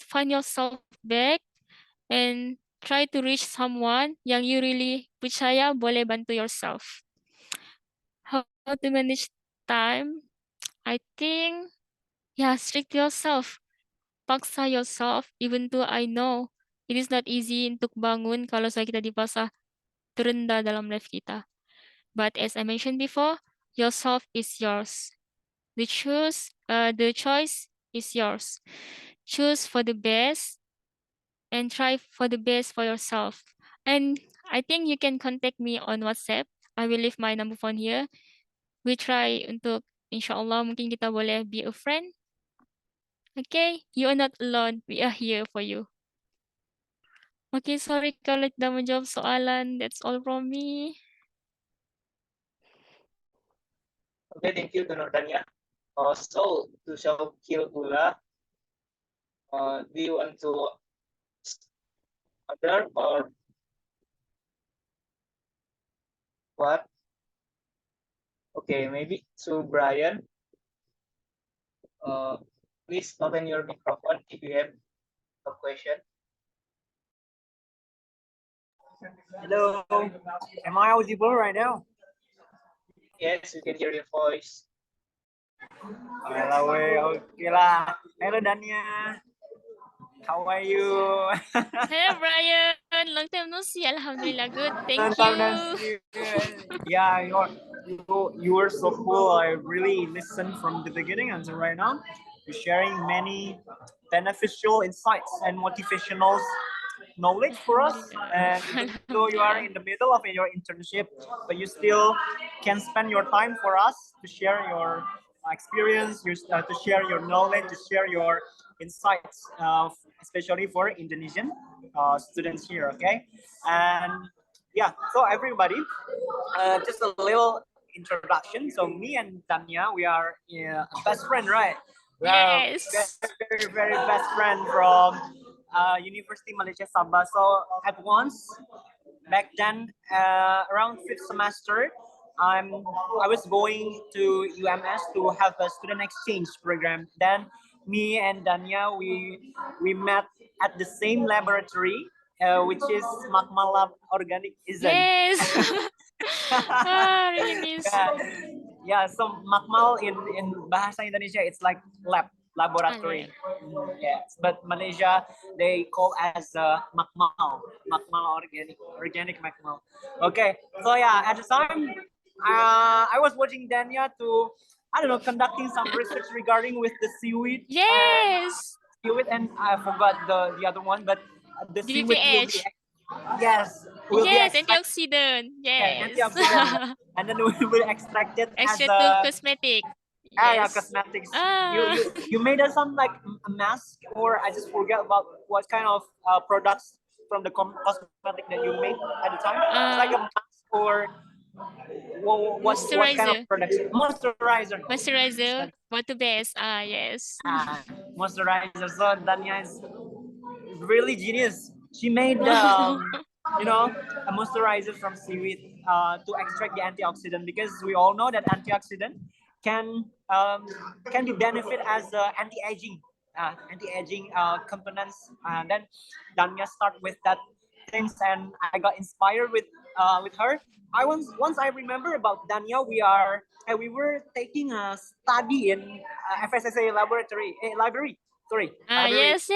find yourself back, and try to reach someone yang you really percaya boleh bantu yourself. How to manage time? I think, strict yourself. Paksa yourself, even though I know it is not easy untuk bangun kalau kita di fasa terendah dalam life kita. But as I mentioned before, yourself is yours. The choice is yours. Choose for the best and try for the best for yourself. And I think you can contact me on WhatsApp. I will leave my number phone here. We try untuk inshallah mungkin kita boleh be a friend. Okay, you are not alone. We are here for you. Okay, sorry kalau tidak menjawab soalan. That's all from me. Okay, thank you, Nurdania. So to Shaukil Ula, do you want to other or what? Okay, maybe to Brian. Please open your microphone if you have a question. Hello. Am I audible right now? Yes, we can hear your voice. Hello, okay lah. Hello, Dania. How are you? Hello, Brian. Long time no see. Alhamdulillah, good. Thank Long time no you. see. Yeah, you were so cool. I really listened from the beginning until right now. You're sharing many beneficial insights and motivational knowledge for us. And even though you are in the middle of your internship, but you still can spend your time for us to share your experience, to share your knowledge, to share your insights, especially for Indonesian students here. Okay, and yeah, so everybody, just a little introduction. So me and Tanya, we are best friend, right? We are Yes. very best friend from University Malaysia Sabah. So at once back then, around fifth semester, I was going to UMS to have a student exchange program. Then me and Danya, we met at the same laboratory, which is Magma Lab Organic Isn't. Yes. Really miss. Yeah, so Makmal in bahasa Indonesia it's like laboratory. Yes, but Malaysia they call as Makmal organic Makmal. Okay, so yeah, at the time I was watching Dania to I don't know conducting some research regarding with the seaweed. Yes. Seaweed and I forgot the other one, but the seaweed will be DBPH. yes will be Yes, extracted. antioxidant. Yeah, Yes. antioxidant, and then we will extract it as Extra to a cosmetic. yeah, Yes. cosmetics. Ah. You made us some like a mask, or I just forget about what kind of products from the cosmetic that you made at the time. It's like a mask or what kind of Moisturizer. products? Moisturizer. Moisturizer. Water base. Ah, yes. Moisturizer. So Danya is really genius. She made a moisturizer from seaweed to extract the antioxidant because we all know that antioxidant can be benefit as anti-aging components. And then Danya start with that things, and I got inspired with her. Once I remember about Danya, we were taking a study in FSSA library. Sorry, library. Yes.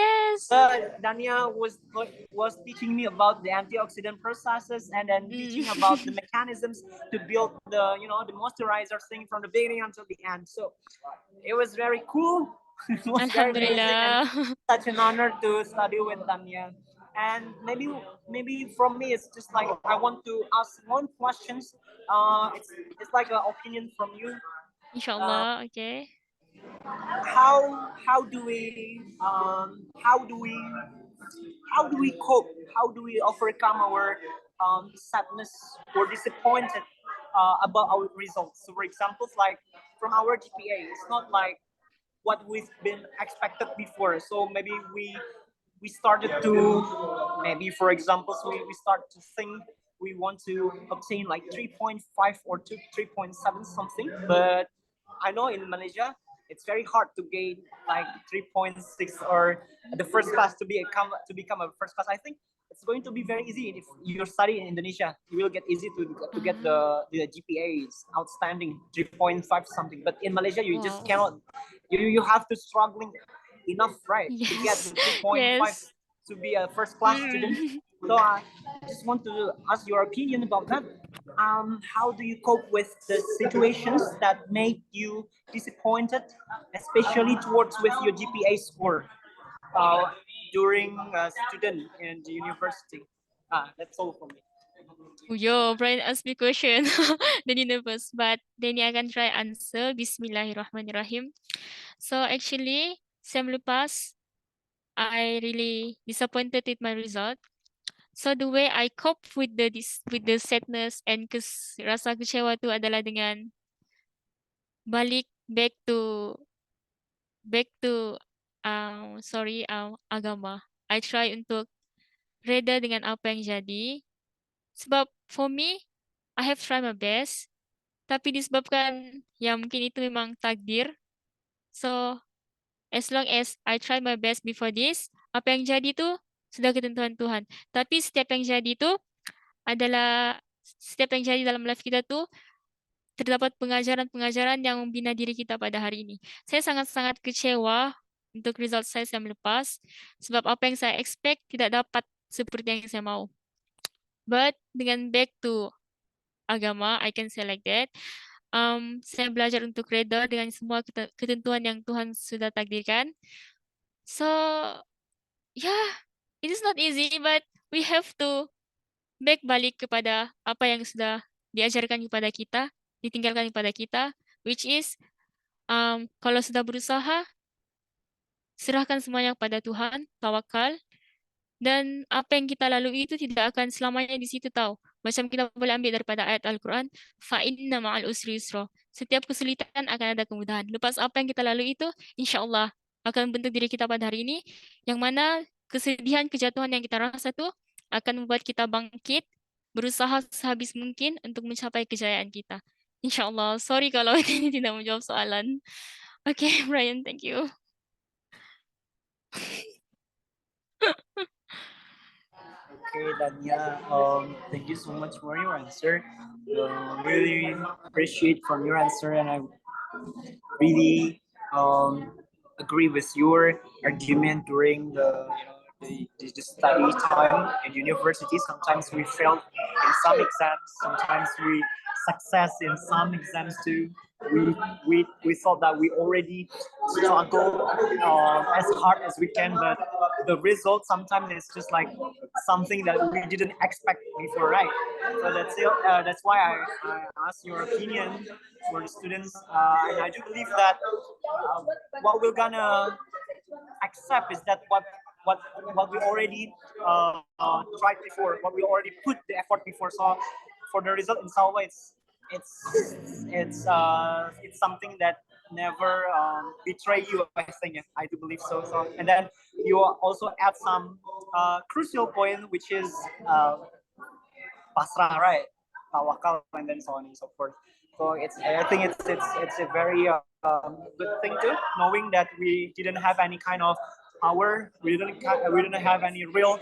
Dania was teaching me about the antioxidant processes and then teaching about the mechanisms to build the moisturizer thing from the beginning until the end. So it was very cool. It was very amazing and such an honor to study with Dania. And maybe from me it's just like I want to ask one questions. It's like an opinion from you. Inshallah. Okay. How do we cope? How do we overcome our sadness or disappointed about our results? So, for example, like from our GPA, it's not like what we've been expected before. So maybe we started to maybe, for example, so we start to think we want to obtain like 3.5 or 3.7 something, but I know in Malaysia it's very hard to gain like 3.6 or the first class to become a first class. I think it's going to be very easy if you study in Indonesia. You will get easy to get the GPAs outstanding 3.5 something. But in Malaysia, you just cannot. You have to struggling enough, right, to get the 3.5 to be a first class student. So I just want to ask your opinion about that. How do you cope with the situations that make you disappointed, especially towards with your GPA score during a student in the university? That's all for me. Yo, Brian asked me question. Then nervous, but then I can try answer. Bismillahirrahmanirrahim. So actually, sem lepas, I really disappointed with my result. So the way I cope with the sadness and rasa kecewa tu adalah dengan balik back to agama. I try untuk reda dengan apa yang jadi. Sebab for me, I have tried my best. Tapi disebabkan yang mungkin itu memang takdir. So as long as I try my best before this, apa yang jadi tu sudah ketentuan Tuhan. Tapi setiap yang jadi tu adalah setiap yang jadi dalam life kita tuh terdapat pengajaran-pengajaran yang membina diri kita pada hari ini. Saya sangat-sangat kecewa untuk result saya yang lepas sebab apa yang saya expect tidak dapat seperti yang saya mau. But dengan back to agama, I can say like that. Saya belajar untuk reda dengan semua ketentuan yang Tuhan sudah takdirkan. So, yeah, it is not easy, but we have to back balik kepada apa yang sudah diajarkan kepada kita, ditinggalkan kepada kita, which is kalau sudah berusaha, serahkan semuanya kepada Tuhan, tawakal, dan apa yang kita lalui itu tidak akan selamanya di situ tahu. Macam kita boleh ambil daripada ayat Al-Quran, fa'inna ma'al usri yusra. Setiap kesulitan akan ada kemudahan. Lepas apa yang kita lalui itu, insya Allah akan membentuk diri kita pada hari ini, yang mana kesedihan, kejatuhan yang kita rasa itu akan membuat kita bangkit, berusaha sehabis mungkin untuk mencapai kejayaan kita. Insya Allah. Sorry kalau ini tidak menjawab soalan. Oke, Brian, thank you. Okay, Dania, thank you so much for your answer. Really appreciate from your answer, and I really agree with your argument during the study time in university. Sometimes we fail in some exams. Sometimes we success in some exams too. We thought that we already struggle as hard as we can, but the result sometimes is just like something that we didn't expect before, right? So that's why I asked your opinion for the students, and I do believe that what we're gonna accept is that what we already tried before, what we already put the effort before. So for the result, inshallah, it's something that never betray you. I think I do believe so. And then you also add some crucial point, which is pasrah, right? Tawakal, and then so on and so forth. So I think it's a very good thing too, knowing that we didn't have any kind of power, we didn't have any real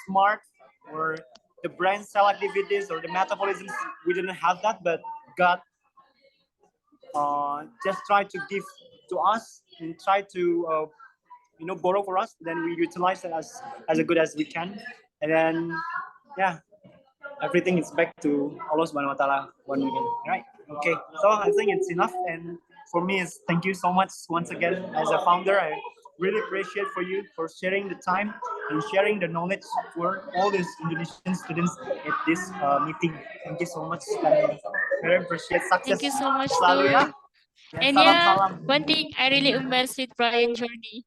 smart or the brain cell activities or the metabolism. We didn't have that, but God just tried to give to us and try to borrow for us. Then we utilize it as good as we can, and then everything is back to Allah Subhanahu wa Taala one again. Right? Okay. So I think it's enough, and for me, it's thank you so much once again as a founder. I really appreciate for you for sharing the time and sharing the knowledge for all these Indonesian students at this meeting. Thank you so much. I very appreciate success. Thank you so much selalu too. ya. And Salam-salam. one thing I really impressed with Brian journey.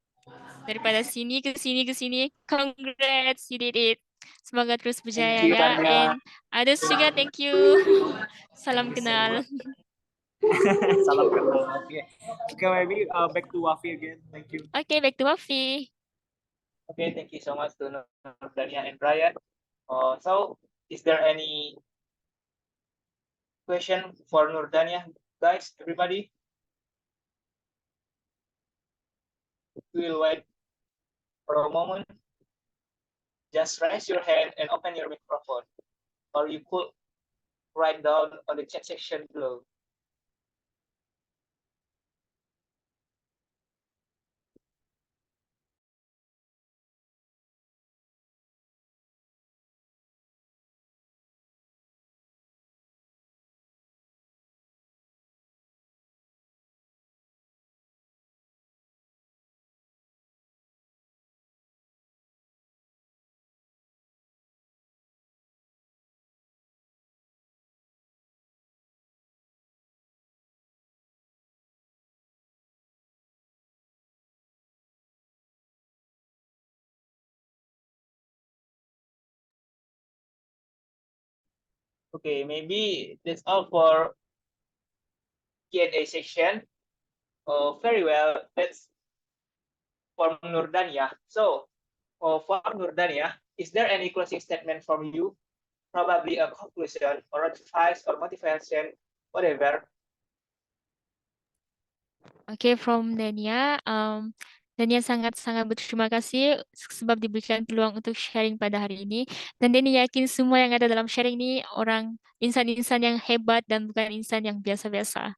Daripada sini ke sini ke sini, congrats, you did it. Semoga terus berjaya Thank you, ya. Tania. And others juga thank you. Salam kenal. Salam kenal. Okay, maybe back to Wafi again. Thank you. Okay, back to Wafi. Okay, thank you so much to Nurdania and Brian. So, is there any question for Nurdania, guys? Everybody, we'll wait for a moment. Just raise your hand and open your microphone, or you could write down on the chat section below. Okay, maybe that's all for Q&A section. Very well, that's for Nurdania. So, for Nurdania, is there any closing statement from you? Probably a conclusion or advice or motivation, whatever. Okay, from Dania, Dania sangat-sangat berterima kasih sebab diberikan peluang untuk sharing pada hari ini. Dan Dania yakin semua yang ada dalam sharing ini orang insan-insan yang hebat dan bukan insan yang biasa-biasa.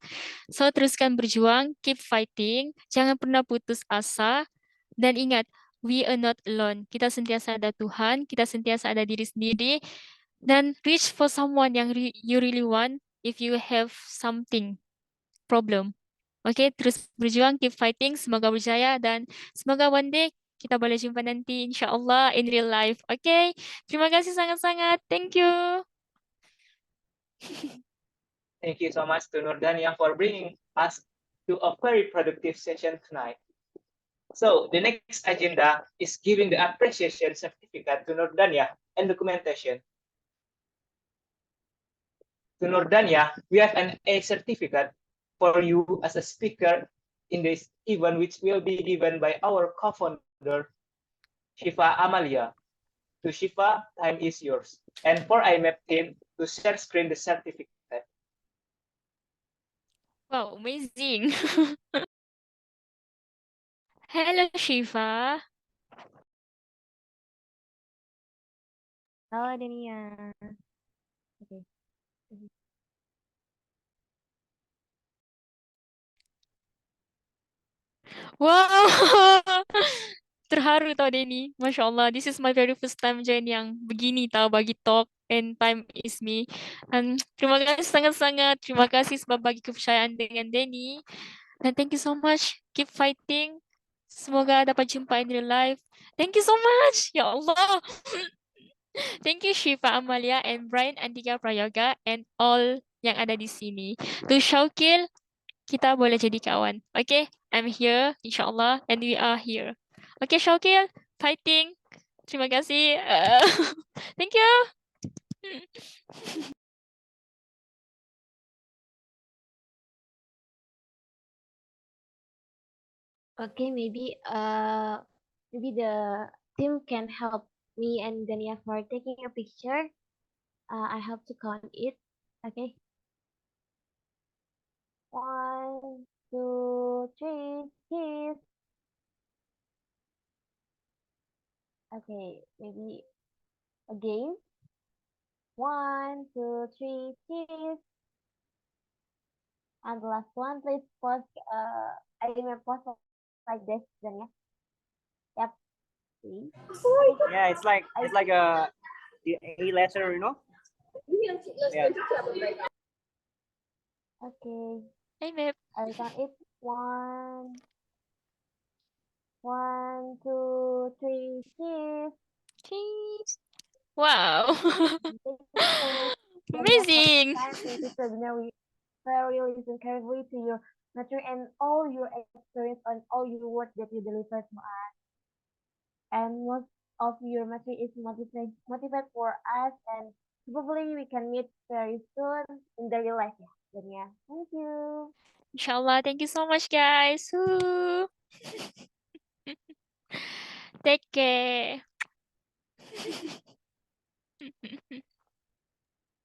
So, teruskan berjuang, keep fighting, jangan pernah putus asa, dan ingat, we are not alone. Kita sentiasa ada Tuhan, kita sentiasa ada diri sendiri, dan reach for someone yang you really want if you have something, problem. Oke, terus berjuang, keep fighting, semoga berjaya, dan semoga one day kita boleh jumpa nanti, insya Allah, in real life. Oke, terima kasih sangat-sangat. Thank you. Thank you so much to Nurdania for bringing us to a very productive session tonight. So the next agenda is giving the appreciation certificate to Nurdania and documentation. To Nurdania, we have an A certificate for you as a speaker in this event, which will be given by our co-founder, Shiva Amalia. To Shiva, time is yours. And for IMAP team, to share screen the certificate. Wow, amazing. Hello, Shiva. Halo Dania. Oke. Wow, terharu tau Denny. Masya Allah, this is my very first time join yang begini tau bagi talk and time is me. Terima kasih sangat-sangat. Terima kasih sebab bagi kepercayaan dengan Denny. Dan thank you so much. Keep fighting. Semoga dapat jumpa in real life. Thank you so much. Ya Allah. Thank you Shiva Amalia and Brian Andika Prayoga and all yang ada di sini. To Shaukil, kita boleh jadi kawan. Okay, I'm here, insyaAllah, and we are here. Okay, Shaukil, fighting. Terima kasih. Thank you. Okay, maybe the team can help me and Dania for taking a picture. I have to count it. Okay. 1, 2, 3, cheese. Okay, maybe again. 1, 2, 3, cheese. And the last one, please pause. I will pause like this, then yeah. Yep. See? Yeah, it's like a the A letter, you know. Yeah. Okay. Hey, Mep. I'll count it. 1, 2, 3, cheese. Cheese. Wow. Thank you so much. Amazing. Thank you, Sabina. We very listen carefully to your nature and all your experience on all your work that you deliver to us. And most of your material is motivate for us, and probably we can meet very soon in the real life. Yeah. Thank you. Inshallah, thank you so much, guys. Take care.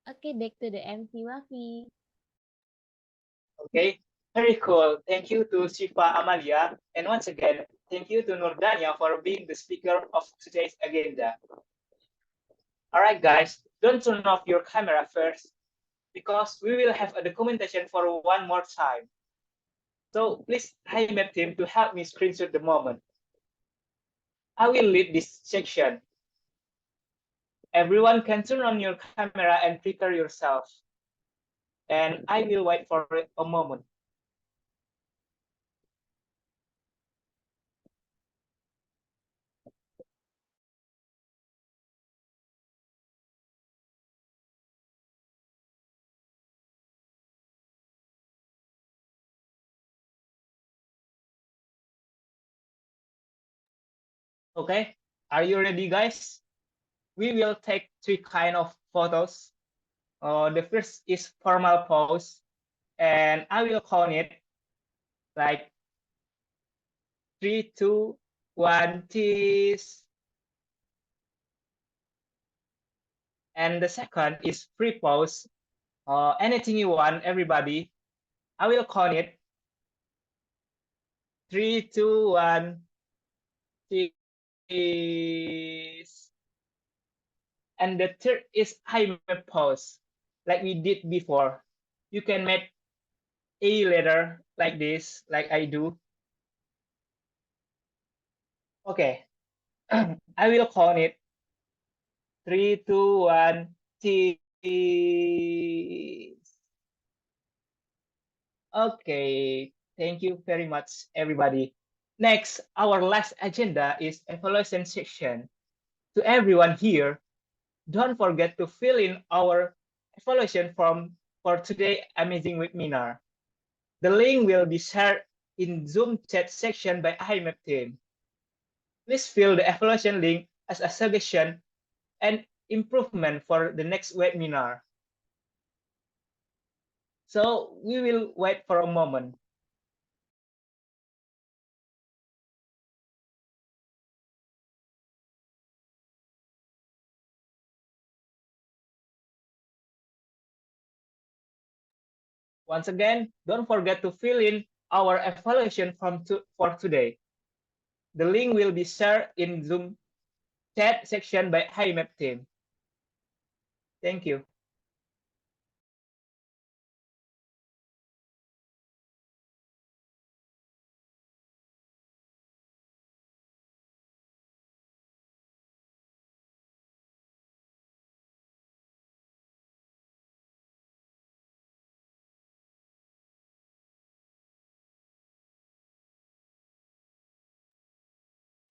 Okay, back to the MC Wafi. Okay, very cool. Thank you to Shiva Amalia. And once again, thank you to Nurdania for being the speaker of today's agenda. All right, guys, don't turn off your camera first because we will have a documentation for one more time. So please hire my team to help me screenshot the moment. I will lead this section. Everyone can turn on your camera and prepare yourself. And I will wait for a moment. Okay, are you ready, guys? We will take three kinds of photos. The first is formal pose, and I will count it like 3, 2, 1, cheese. And the second is free pose. Anything you want, everybody. I will count it. 3, 2, 1, is, and the third is IMAP pose, like we did before. You can make a letter like this, like I do. Okay, I will count it. 3, 2, 1, cheese. Okay, thank you very much, everybody. Next, our last agenda is evaluation section. To everyone here, don't forget to fill in our evaluation form for today's amazing webinar. The link will be shared in Zoom chat section by IMAP team. Please fill the evaluation link as a suggestion and improvement for the next webinar. So we will wait for a moment. Once again, don't forget to fill in our evaluation for today. The link will be shared in Zoom chat section by IMAP team. Thank you.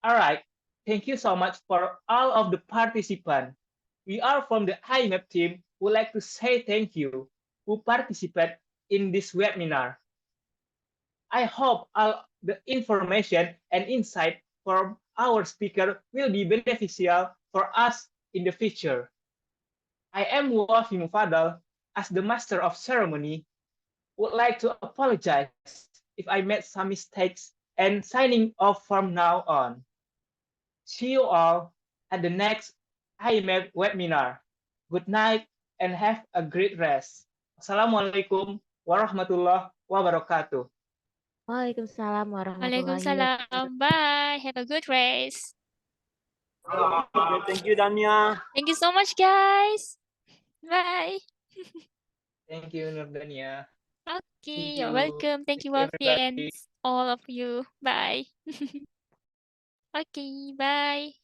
All right. Thank you so much for all of the participants. We are from the IMAP team who would like to say thank you who participate in this webinar. I hope all the information and insight from our speaker will be beneficial for us in the future. I am Wafi Mufadal, as the master of ceremony, would like to apologize if I made some mistakes and signing off from now on. See you all at the next IMAP webinar. Good night and have a great rest. Assalamualaikum warahmatullahi wabarakatuh. Waalaikumsalam warahmatullahi Waalaikumsalam. wabarakatuh. Bye. Have a good race. Thank you, Dania. Thank you so much, guys. Bye. Thank you, Nurdania. Okay, See you're you. welcome. Thank you, Wafi, and everybody. all of you. Bye. Okay, bye.